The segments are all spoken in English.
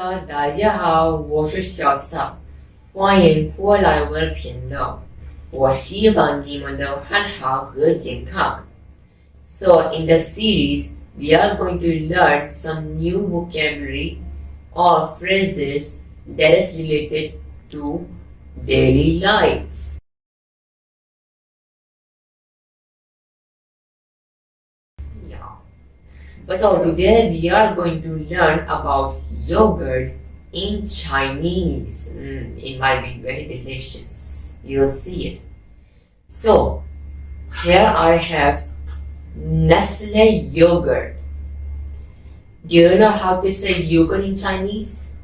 Hello，大家好，我是小嫂，欢迎回来我的频道。我希望你们都很好和健康。So in the series, we are going to learn some new vocabulary or phrases that is related to daily life. So today we are going to learn about yogurt in Chinese. It might be very delicious. You'll see it. So here I have Nestle yogurt. Do you know how to say yogurt in Chinese?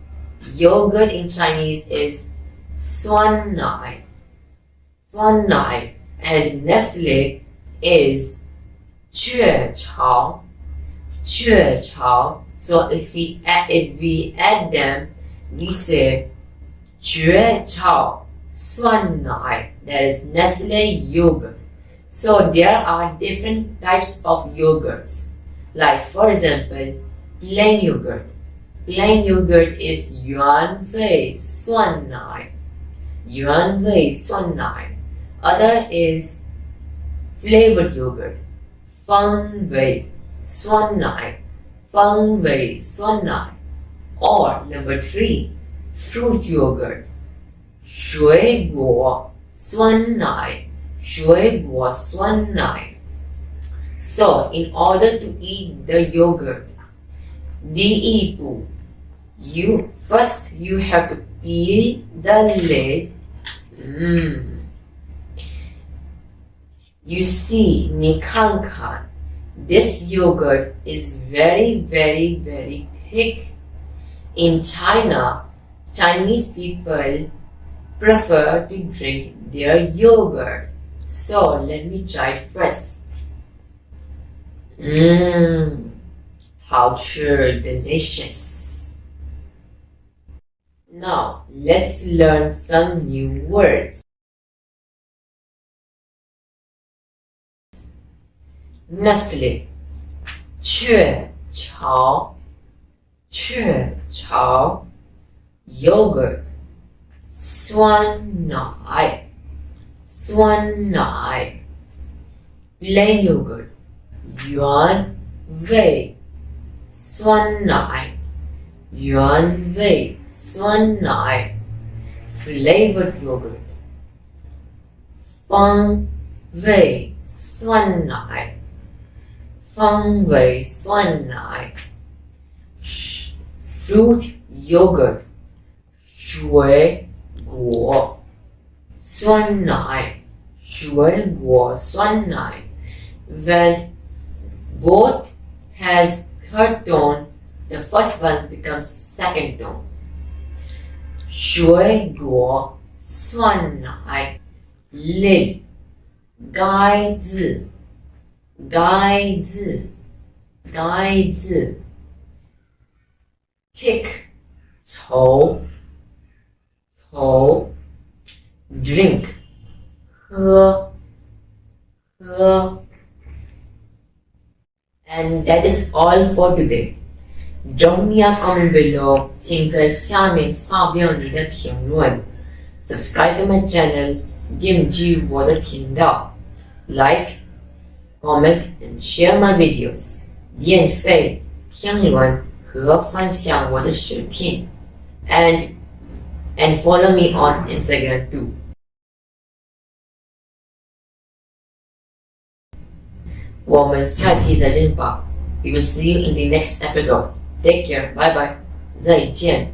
Yogurt in Chinese is 酸奶. 酸奶 and Nestle is 雀巢. 雀巢. So if we add them, we say 雀巢酸奶. That is Nestle yogurt. So there are different types of yogurts. Like for example, plain yogurt. Plain yogurt is 原味酸奶. 原味酸奶. Other is flavored yogurt. 风味酸奶. 风味酸奶. Or number 3, fruit yogurt. 水果酸奶. 水果酸奶. So in order to eat the yogurt, 第一步, you have to peel the lid. You see, 你看看, this yogurt is very, very, very thick. In China, Chinese people prefer to drink their yogurt. So let me try it first. 好吃, delicious. Now let's learn some new words. Nestle, 雀巢, 雀巢. Yogurt, 酸奶, 酸奶. Plain yogurt, 原味酸奶, 原味酸奶. Flavored yogurt, 风味酸奶, 风味酸奶. Fruit yogurt, 水果酸奶, 水果酸奶. When both has third tone, the first one becomes second tone. 水果酸奶. Lid, 盖子盖子盖子. Tick, 头头. Drink, 喝喝. And that is all for today. Drop me a comment below, 请在下面发表你的评论. Subscribe to my channel, 订阅我的频道. Like, comment and share my videos. 免费评论和分享我的视频. And follow me on Instagram too. 我们下期再见吧. We will see you in the next episode. Take care. Bye bye. 再见.